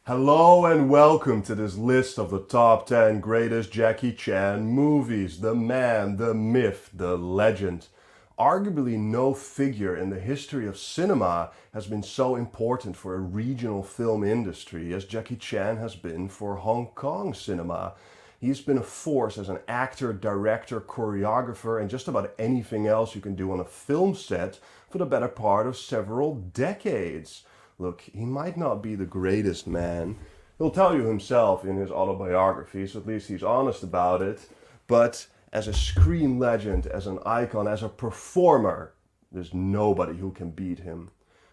Hello and welcome to this list of the top 10 greatest Jackie Chan movies. The man, the myth, the legend. Arguably no figure in the history of cinema has been so important for a regional film industry as Jackie Chan has been for Hong Kong cinema. He's been a force as an actor, director, choreographer, and just about anything else you can do on a film set for the better part of several decades. Look, he might not be the greatest man. He'll tell you himself in his autobiography, so at least he's honest about it. But as a screen legend, as an icon, as a performer, there's nobody who can beat him.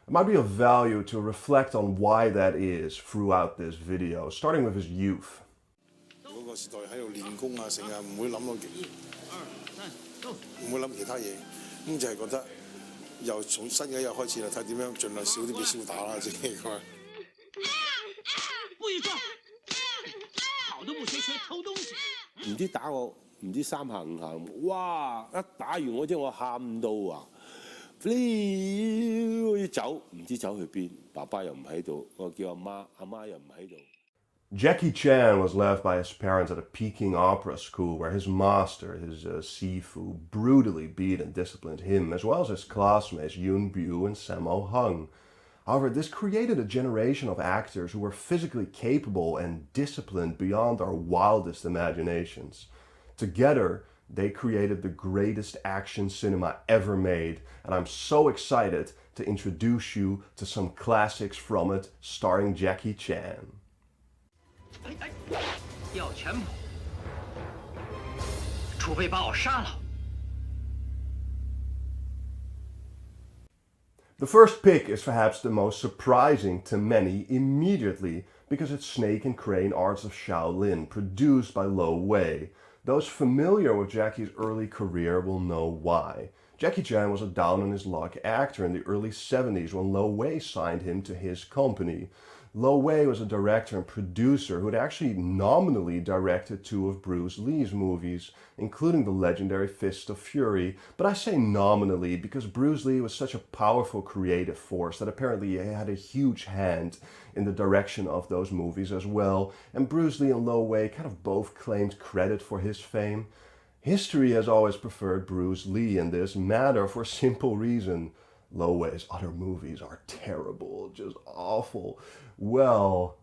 It might be of value to reflect on why that is throughout this video, starting with his youth. 嗰個時代喺度練功啊，成啊，唔會諗到唔會諗其他嘢，咁就係覺得由從新嘅一日開始啦，睇點樣盡量少啲俾燒打啦，即係咁啊！不許撞！好都不學學偷東西。唔知打我，唔知三下五下，哇！一打完我我喊到啊！要走，唔知走去邊，爸爸又唔喺度，我叫阿媽，阿媽又唔喺度。 Jackie Chan was left by his parents at a Peking opera school where his master, his Sifu, brutally beat and disciplined him, as well as his classmates Yun Bu and Sammo Hung. However, this created a generation of actors who were physically capable and disciplined beyond our wildest imaginations. Together, they created the greatest action cinema ever made, and I'm so excited to introduce you to some classics from it, starring Jackie Chan. 要全跑，除非把我杀了。 The first pick is perhaps the most surprising to many immediately because it's Snake and Crane Arts of Shaolin, produced by Lo Wei. Those familiar with Jackie's early career will know why. Jackie Chan was a down-on-his-luck actor in the early 70s when Lo Wei signed him to his company. Lo Wei was a director and producer who had actually nominally directed two of Bruce Lee's movies, including the legendary Fist of Fury. But I say nominally because Bruce Lee was such a powerful creative force that apparently he had a huge hand in the direction of those movies as well. And Bruce Lee and Lo Wei kind of both claimed credit for his fame. History has always preferred Bruce Lee in this matter for a simple reason. Lo Wei's other movies are terrible, just awful. Well,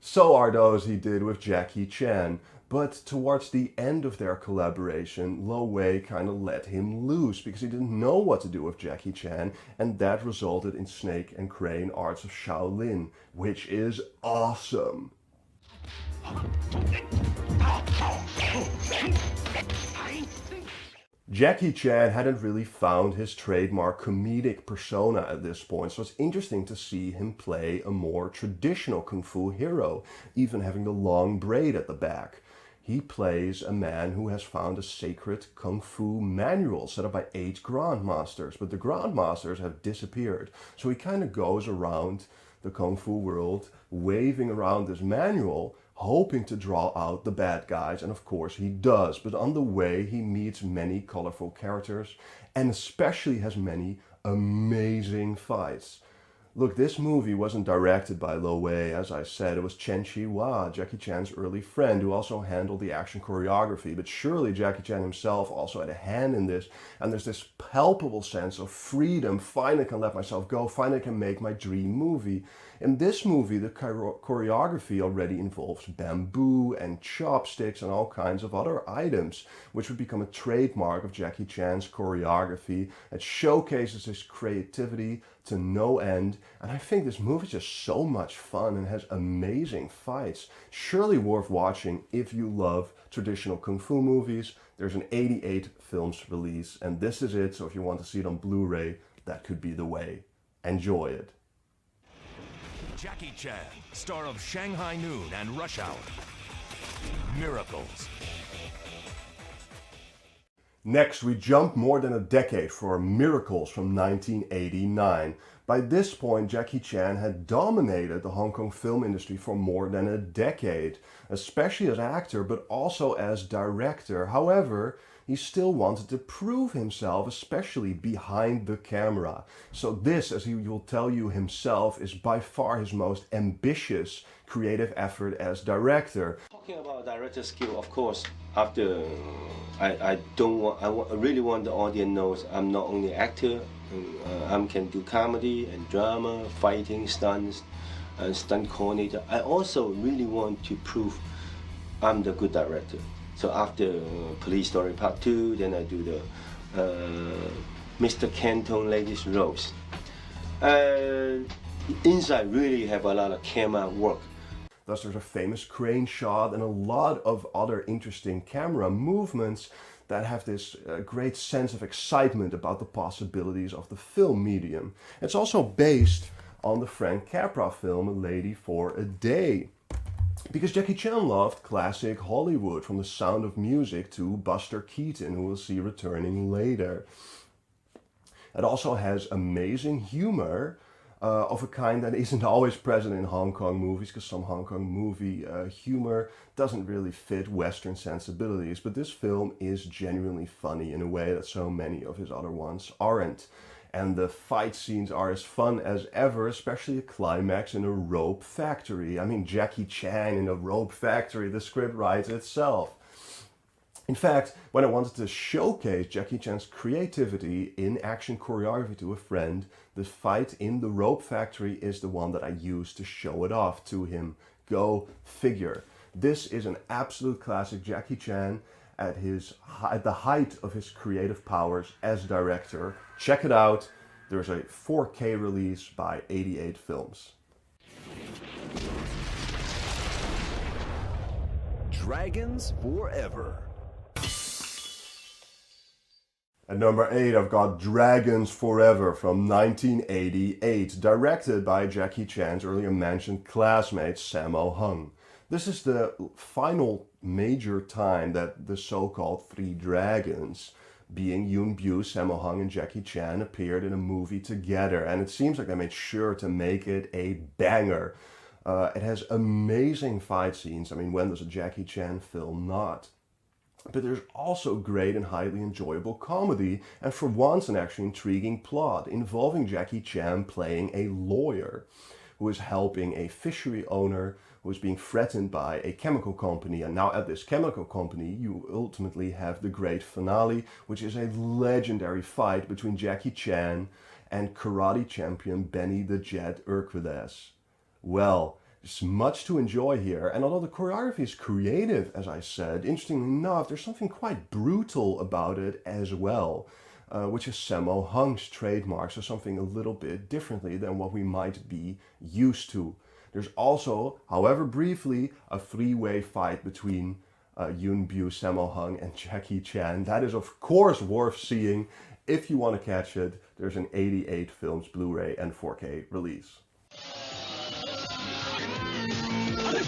so are those he did with Jackie Chan. But towards the end of their collaboration, Lo Wei kind of let him loose because he didn't know what to do with Jackie Chan, and that resulted in Snake and Crane Arts of Shaolin, which is awesome. Jackie Chan hadn't really found his trademark comedic persona at this point, so it's interesting to see him play a more traditional kung fu hero, even having the long braid at the back. He plays a man who has found a sacred kung fu manual set up by 8 grandmasters, but the grandmasters have disappeared. So he kind of goes around the kung fu world, waving around this manual, hoping to draw out the bad guys, and of course he does. But on the way he meets many colorful characters and especially has many amazing fights. Look, this movie wasn't directed by Lo Wei, as I said. It was Chen Chi-hua, Jackie Chan's early friend, who also handled the action choreography. But surely Jackie Chan himself also had a hand in this. And there's this palpable sense of freedom. Finally can let myself go. Finally can make my dream movie. In this movie, the choreography already involves bamboo and chopsticks and all kinds of other items, which would become a trademark of Jackie Chan's choreography. It showcases his creativity to no end, and I think this movie is just so much fun and has amazing fights. Surely worth watching if you love traditional kung fu movies. There's an 88 films release, and this is it, so if you want to see it on Blu-ray, that could be the way. Enjoy it. Jackie Chan, star of Shanghai Noon and Rush Hour. Miracles. Next, we jump more than a decade for Miracles from 1989. By this point, Jackie Chan had dominated the Hong Kong film industry for more than a decade, especially as actor, but also as director. However, he still wanted to prove himself, especially behind the camera. So this, as he will tell you himself, is by far his most ambitious creative effort as director. Talking about director skill, of course, after I don't want, I really want the audience knows I'm not only actor, I can do comedy and drama, fighting, stunts, and stunt coordinator. I also really want to prove I'm the good director. So after Police Story Part 2, then I do the Mr. Canton Ladies Rose. Inside really have a lot of camera work. Thus there's a famous crane shot and a lot of other interesting camera movements that have this great sense of excitement about the possibilities of the film medium. It's also based on the Frank Capra film A Lady for a Day. Because Jackie Chan loved classic Hollywood, from The Sound of Music to Buster Keaton, who we'll see returning later. It also has amazing humor, of a kind that isn't always present in Hong Kong movies, because some Hong Kong movie humor doesn't really fit Western sensibilities, but this film is genuinely funny in a way that so many of his other ones aren't. And the fight scenes are as fun as ever, especially a climax in a rope factory. I mean, Jackie Chan in a rope factory, the script writes itself. In fact, when I wanted to showcase Jackie Chan's creativity in action choreography to a friend, the fight in the rope factory is the one that I used to show it off to him. Go figure. This is an absolute classic Jackie Chan at the height of his creative powers as director. Check it out. There's a 4K release by 88 Films. Dragons Forever. At number 8, I've got Dragons Forever from 1988, directed by Jackie Chan's earlier mentioned classmate Sammo Hung. This is the final major time that the so-called Three Dragons, being Yuen Biao, Sammo Hung, and Jackie Chan, appeared in a movie together, and it seems like they made sure to make it a banger. It has amazing fight scenes. I mean, when does a Jackie Chan film not? But there's also great and highly enjoyable comedy, and for once an actually intriguing plot involving Jackie Chan playing a lawyer who is helping a fishery owner who is being threatened by a chemical company. And now at this chemical company you ultimately have the great finale, which is a legendary fight between Jackie Chan and karate champion Benny the Jet Urquidez. Well, there's much to enjoy here, and although the choreography is creative, as I said, interestingly enough, there's something quite brutal about it as well, which is Sammo Hung's trademark, so something a little bit differently than what we might be used to. There's also, however briefly, a three-way fight between Yuen Biao, Sammo Hung, and Jackie Chan. That is of course worth seeing. If you want to catch it, there's an 88 Films Blu-ray and 4K release.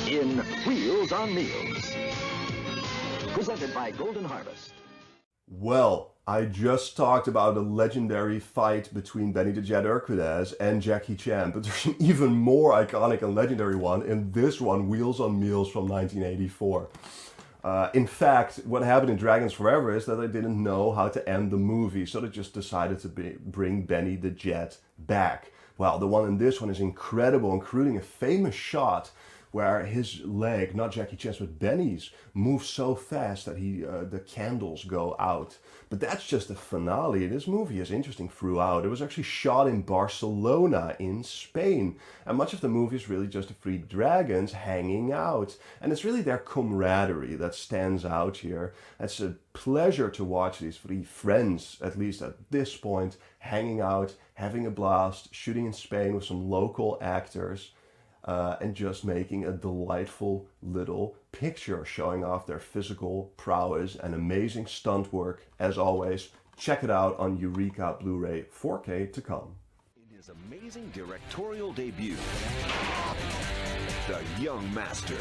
In Wheels on Meals, presented by Golden Harvest. Well, I just talked about a legendary fight between Benny the Jet Urquidez and Jackie Chan, but there's an even more iconic and legendary one in this one, Wheels on Meals from 1984. In fact, what happened in Dragons Forever is that they didn't know how to end the movie, so they just decided to bring Benny the Jet back. Well, the one in this one is incredible, including a famous shot where his leg, not Jackie Chan's, but Benny's, moves so fast that the candles go out. But that's just the finale. This movie is interesting throughout. It was actually shot in Barcelona, in Spain. And much of the movie is really just the three dragons hanging out. And it's really their camaraderie that stands out here. It's a pleasure to watch these three friends, at least at this point, hanging out, having a blast, shooting in Spain with some local actors. And just making a delightful little picture showing off their physical prowess and amazing stunt work. As always, check it out on Eureka Blu-ray, 4K to come. In his amazing directorial debut, The Young Master.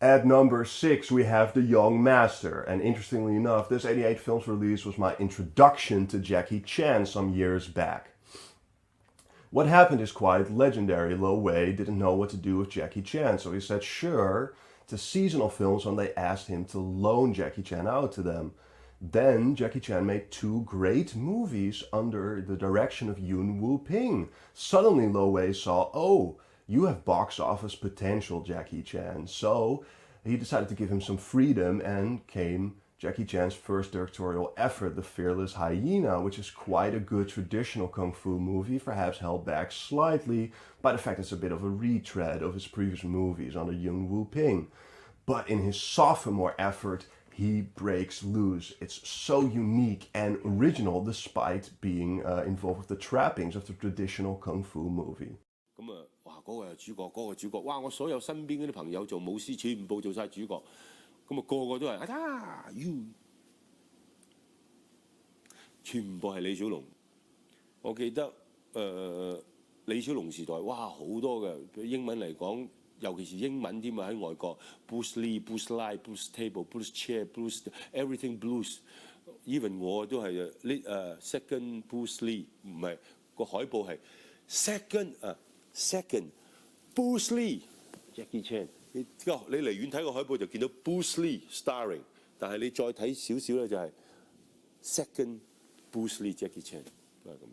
At number 6, we have The Young Master, and interestingly enough, this 88 Films release was my introduction to Jackie Chan some years back. What happened is quite legendary. Lo Wei didn't know what to do with Jackie Chan, so he said, sure, to seasonal films when they asked him to loan Jackie Chan out to them. Then Jackie Chan made 2 great movies under the direction of Yuen Woo-ping. Suddenly Lo Wei saw, oh, you have box office potential, Jackie Chan. So he decided to give him some freedom, and came Jackie Chan's first directorial effort, The Fearless Hyena, which is quite a good traditional kung fu movie, perhaps held back slightly by the fact it's a bit of a retread of his previous movies under Yuen Woo-ping. But in his sophomore effort, he breaks loose. It's so unique and original despite being involved with the trappings of the traditional kung fu movie. 咁啊，哇！嗰個係主角，嗰個主角，哇！我所有身邊嗰啲朋友做武師，全部做晒主角，咁啊個個都係啊 you， 全部係李小龍。我記得李小龍時代，哇好多嘅英文嚟講，尤其是英文添啊，喺外國 Bruce Lee、Bruce Lee、Bruce Table、Bruce Chair、Bruce Everything Bruce。even 我都係second Bruce Lee， 唔係個海報係second Bruce Lee。Jackie Chan， 你離遠睇個海報就見到 Bruce Lee starring， 但係你再睇少少咧就係 second Bruce Lee Jackie Chan 都係咁樣。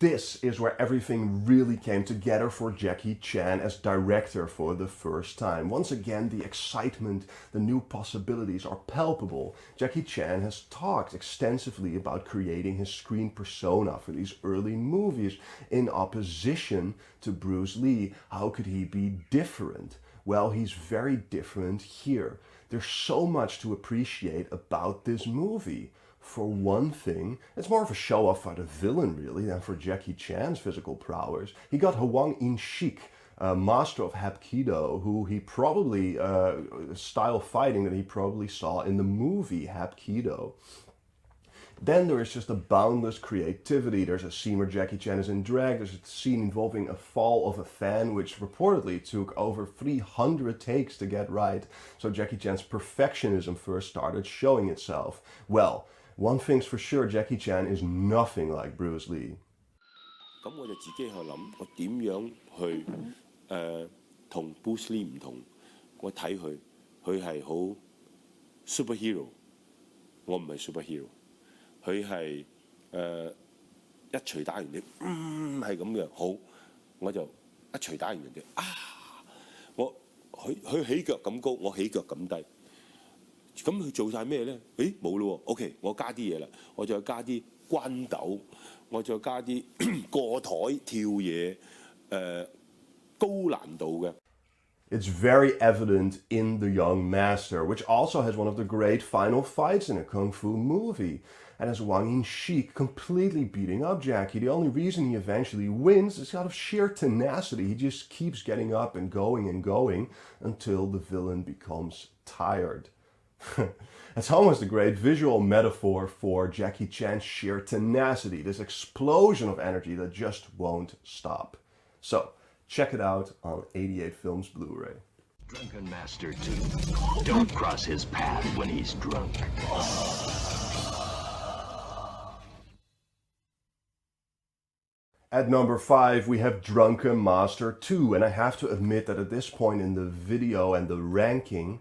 This is where everything really came together for Jackie Chan as director for the first time. Once again, the excitement, the new possibilities are palpable. Jackie Chan has talked extensively about creating his screen persona for these early movies in opposition to Bruce Lee. How could he be different? Well, he's very different here. There's so much to appreciate about this movie. For one thing, it's more of a show-off for the villain, really, than for Jackie Chan's physical prowess. He got Hwang In-shik, a master of Hapkido, who he probably, style fighting that he probably saw in the movie Hapkido. Then there is just a boundless creativity. There's a scene where Jackie Chan is in drag. There's a scene involving a fall of a fan, which reportedly took over 300 takes to get right. So Jackie Chan's perfectionism first started showing itself. Well, one thing's for sure, Jackie Chan is nothing like Bruce Lee. 咁我就自己去諗，我點樣去同 Bruce Lee 唔同？我睇佢係好 superhero， 我唔係 superhero。佢係一錘打完你，係咁嘅，好，我就一錘打完人哋佢起腳咁高，我起腳咁低。咁佢做晒咩咧？誒冇咯喎 ，OK， 我加啲嘢啦，我再加啲關鬥，我再加啲過台跳嘢，高難度嘅。It's very evident in The Young Master, which also has one of the great final fights in a kung fu movie. And as Hwang In-shik completely beating up Jackie, the only reason he eventually wins is out of sheer tenacity. He just keeps getting up and going until the villain becomes tired. It's almost a great visual metaphor for Jackie Chan's sheer tenacity, this explosion of energy that just won't stop. So, check it out on 88 Films Blu-ray. Drunken Master 2. Don't cross his path when he's drunk. At number 5, we have Drunken Master 2, and I have to admit that at this point in the video and the ranking,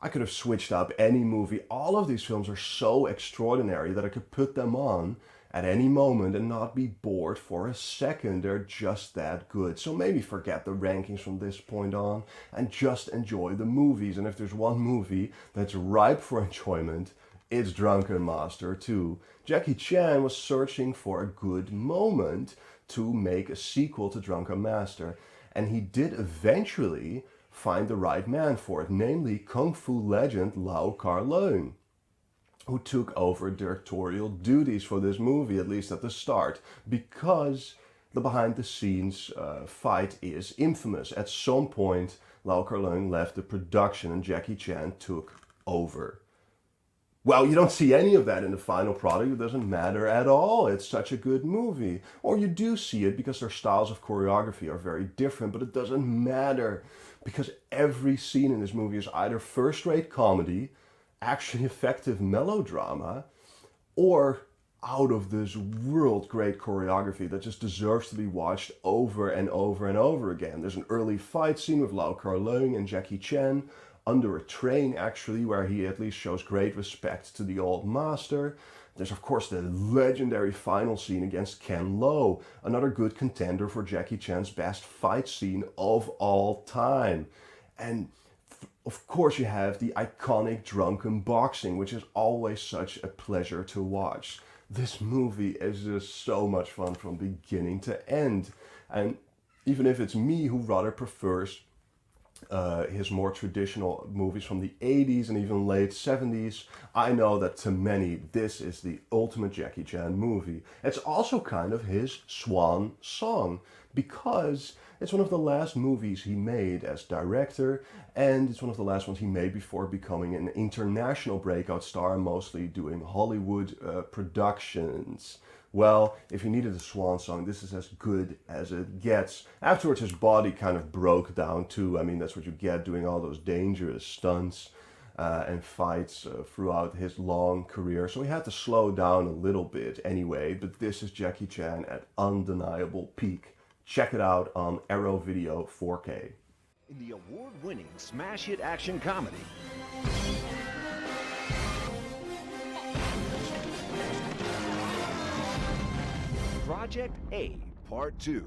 I could have switched up any movie. All of these films are so extraordinary that I could put them on at any moment and not be bored for a second. They're just that good. So maybe forget the rankings from this point on and just enjoy the movies. And if there's one movie that's ripe for enjoyment, it's Drunken Master 2. Jackie Chan was searching for a good moment to make a sequel to Drunken Master, and he did eventually find the right man for it, namely Kung Fu legend Lau Kar-leung, who took over directorial duties for this movie, at least at the start, because the behind-the-scenes fight is infamous. At some point, Lau Kar-leung left the production and Jackie Chan took over. Well, you don't see any of that in the final product. It doesn't matter at all. It's such a good movie. Or you do see it because their styles of choreography are very different, but it doesn't matter because every scene in this movie is either first-rate comedy, actually effective melodrama, or out of this world great choreography that just deserves to be watched over and over and over again. There's an early fight scene with Lau Kar-leung and Jackie Chan under a train, actually, where he at least shows great respect to the old master. There's, of course, the legendary final scene against Ken Lo, another good contender for Jackie Chan's best fight scene of all time. And of course, you have the iconic drunken boxing, which is always such a pleasure to watch. This movie is just so much fun from beginning to end. And even if it's me who rather prefers his more traditional movies from the 80s and even late 70s, I know that to many this is the ultimate Jackie Chan movie. It's also kind of his swan song because it's one of the last movies he made as director, and it's one of the last ones he made before becoming an international breakout star, mostly doing Hollywood productions. Well, if you needed a swan song, this is as good as it gets. Afterwards, his body kind of broke down too. I mean, that's what you get doing all those dangerous stunts and fights throughout his long career. So he had to slow down a little bit anyway, but this is Jackie Chan at undeniable peak. Check it out on Arrow Video 4K. In the award-winning smash hit action comedy, Project A Part 2.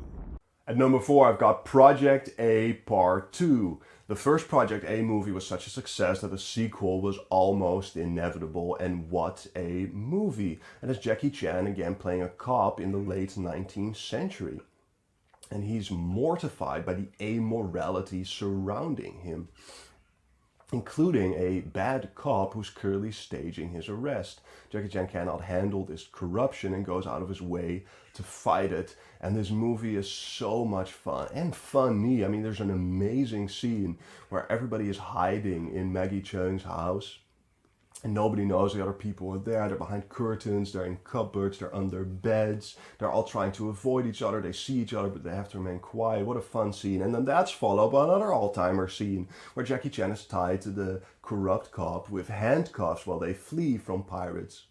At number 4, I've got Project A Part 2. The first Project A movie was such a success that a sequel was almost inevitable, and what a movie. And it's Jackie Chan again playing a cop in the late 19th century. And he's mortified by the amorality surrounding him, including a bad cop who's clearly staging his arrest. Jackie Chan cannot handle this corruption and goes out of his way to fight it. And this movie is so much fun and funny. I mean, there's an amazing scene where everybody is hiding in Maggie Cheung's house. And nobody knows the other people are there. They're behind curtains, they're in cupboards, they're under beds. They're all trying to avoid each other. They see each other, but they have to remain quiet. What a fun scene. And then that's followed by another all-timer scene where Jackie Chan is tied to the corrupt cop with handcuffs while they flee from pirates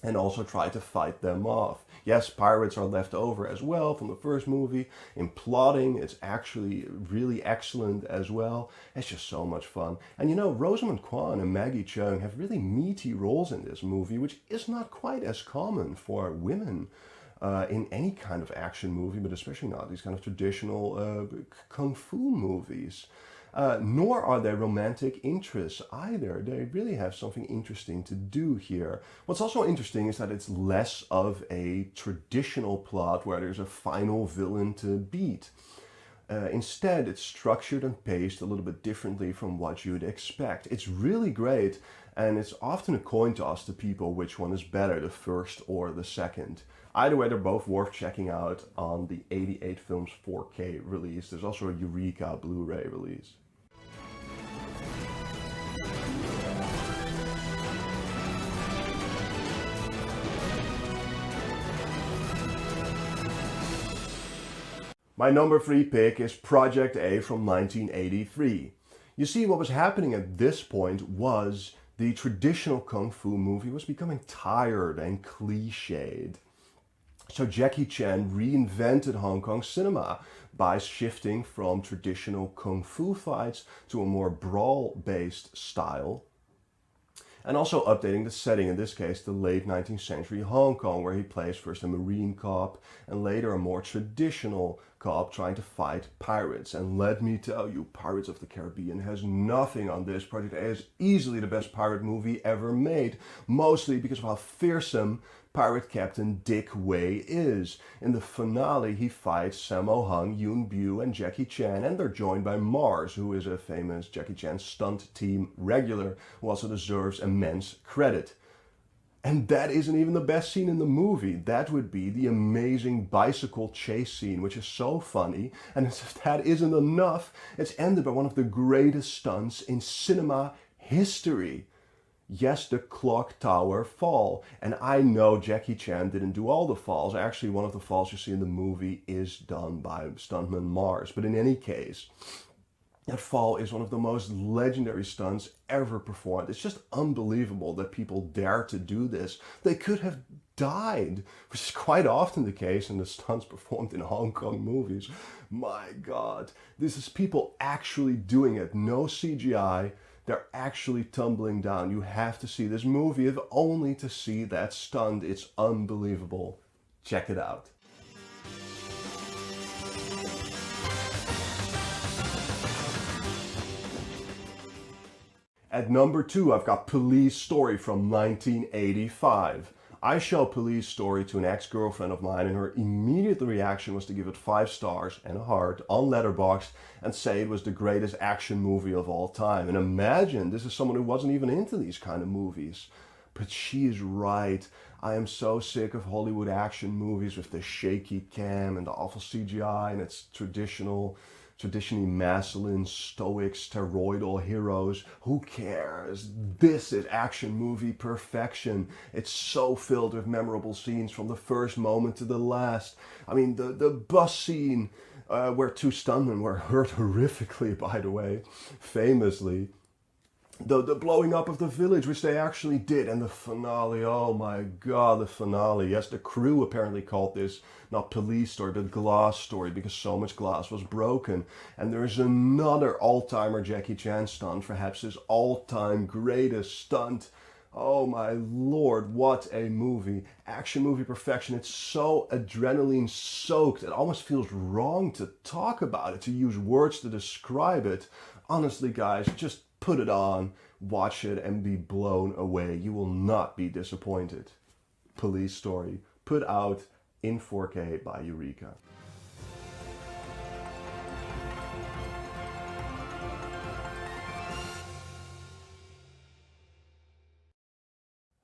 and also try to fight them off. Yes, pirates are left over as well from the first movie. In plotting, it's actually really excellent as well. It's just so much fun. And you know, Rosamund Kwan and Maggie Cheung have really meaty roles in this movie, which is not quite as common for women in any kind of action movie, but especially not these kind of traditional kung fu movies. Nor are there romantic interests either. They really have something interesting to do here. What's also interesting is that it's less of a traditional plot where there's a final villain to beat. Instead, it's structured and paced a little bit differently from what you'd expect. It's really great, and it's often a coin toss to people which one is better, the first or the second. Either way, they're both worth checking out on the 88 Films 4K release. There's also a Eureka Blu-ray release. My number 3 pick is Project A from 1983. You see, what was happening at this point was the traditional kung fu movie was becoming tired and cliched. So Jackie Chan reinvented Hong Kong cinema by shifting from traditional kung fu fights to a more brawl-based style, and also updating the setting, in this case the late 19th century Hong Kong, where he plays first a marine cop and later a more traditional cop trying to fight pirates. And let me tell you, Pirates of the Caribbean has nothing on this. Project A is easily the best pirate movie ever made, mostly because of how fearsome Pirate Captain Dick Wei is. In the finale, he fights Sammo Hung, Yoon Bu, and Jackie Chan, and they're joined by Mars, who is a famous Jackie Chan stunt team regular, who also deserves immense credit. And that isn't even the best scene in the movie. That would be the amazing bicycle chase scene, which is so funny. And if that isn't enough, it's ended by one of the greatest stunts in cinema history. Yes, the clock tower fall. And I know Jackie Chan didn't do all the falls. Actually, one of the falls you see in the movie is done by stuntman Mars. But in any case, that fall is one of the most legendary stunts ever performed. It's just unbelievable that people dare to do this. They could have died, which is quite often the case in the stunts performed in Hong Kong movies. My God, this is people actually doing it. No CGI. they're actually tumbling down. You have to see this movie, if only to see that stunt. It's unbelievable. Check it out. At number 2, I've got Police Story from 1985. I showed Police Story to an ex-girlfriend of mine, and her immediate reaction was to give it 5 stars and a heart on Letterboxd and say it was the greatest action movie of all time. And imagine, this is someone who wasn't even into these kind of movies. But she is right. I am so sick of Hollywood action movies with the shaky cam and the awful CGI and its traditionally masculine, stoic, steroidal heroes. Who cares? This is action movie perfection. It's so filled with memorable scenes from the first moment to the last. I mean, the bus scene where 2 stuntmen were hurt horrifically, by the way, famously. The blowing up of the village, which they actually did, and the finale, oh my god, the finale. Yes, the crew apparently called this not Police Story, but Glass Story, because so much glass was broken. And there's another all-timer Jackie Chan stunt, perhaps his all-time greatest stunt. Oh my lord, what a movie. Action movie perfection. It's so adrenaline soaked, it almost feels wrong to talk about it, to use words to describe it. Honestly, guys, just put it on, watch it, and be blown away. You will not be disappointed. Police Story, put out in 4K by Eureka.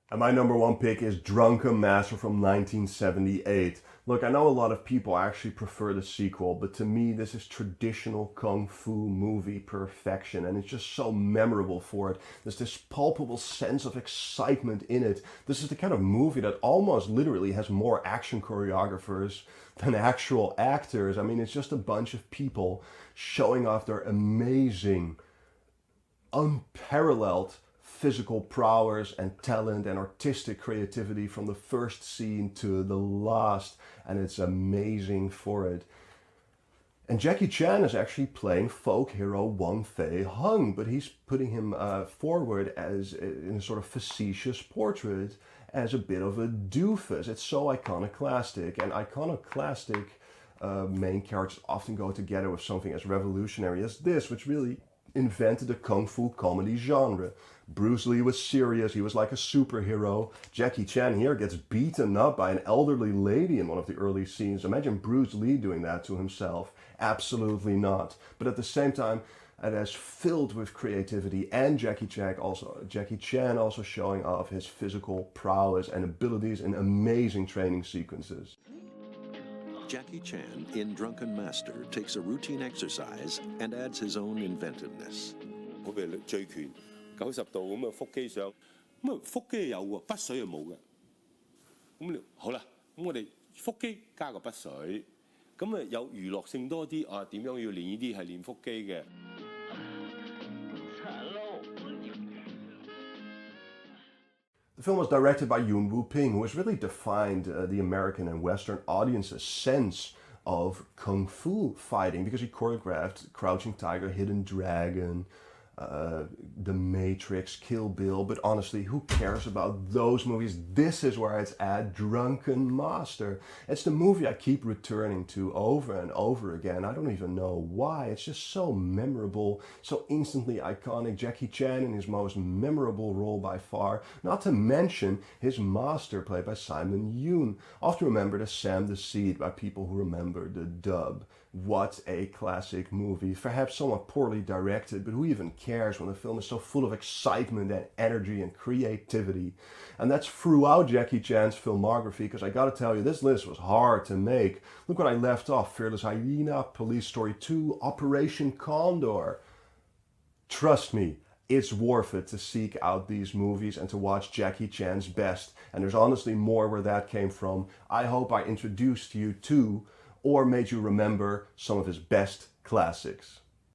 And my number 1 pick is Drunken Master from 1978. Look, I know a lot of people actually prefer the sequel, but to me this is traditional kung fu movie perfection, and it's just so memorable for it. There's this palpable sense of excitement in it. This is the kind of movie that almost literally has more action choreographers than actual actors. I mean, it's just a bunch of people showing off their amazing, unparalleled physical prowess and talent and artistic creativity from the first scene to the last, and it's amazing for it. And Jackie Chan is actually playing folk hero Wong Fei Hung, but he's putting him forward as in a sort of facetious portrait as a bit of a doofus. It's so iconoclastic, and iconoclastic main characters often go together with something as revolutionary as this, which really invented the kung fu comedy genre. Bruce Lee was serious, he was like a superhero. Jackie Chan here gets beaten up by an elderly lady in one of the early scenes. Imagine Bruce Lee doing that to himself. Absolutely not. But at the same time, it is filled with creativity, and Jackie Chan also showing off his physical prowess and abilities in amazing training sequences. Jackie Chan in Drunken Master takes a routine exercise and adds his own inventiveness. 好譬如醉拳90度咁啊，腹肌上，咁啊腹肌有喎，筆水係冇嘅。咁你好啦，咁我哋腹肌加個筆水，咁啊有娛樂性多啲啊？點樣要練呢啲係練腹肌嘅？ The film was directed by Yuen Woo-ping, who has really defined the American and Western audience's sense of kung fu fighting, because he choreographed Crouching Tiger, Hidden Dragon, The Matrix, Kill Bill. But honestly, who cares about those movies? This is where it's at, Drunken Master. It's the movie I keep returning to over and over again. I don't even know why. It's just so memorable, so instantly iconic. Jackie Chan in his most memorable role by far, not to mention his master played by Simon Yeun, often remembered as Sam the Seed by people who remember the dub. What a classic movie, perhaps somewhat poorly directed, but who even cares when the film is so full of excitement and energy and creativity? And that's throughout Jackie Chan's filmography, because I gotta tell you, this list was hard to make. Look when I left off: Fearless Hyena, Police Story 2, Operation Condor. Trust me, it's worth it to seek out these movies and to watch Jackie Chan's best. And there's honestly more where that came from. I hope I introduced you to or made you remember some of his best classics.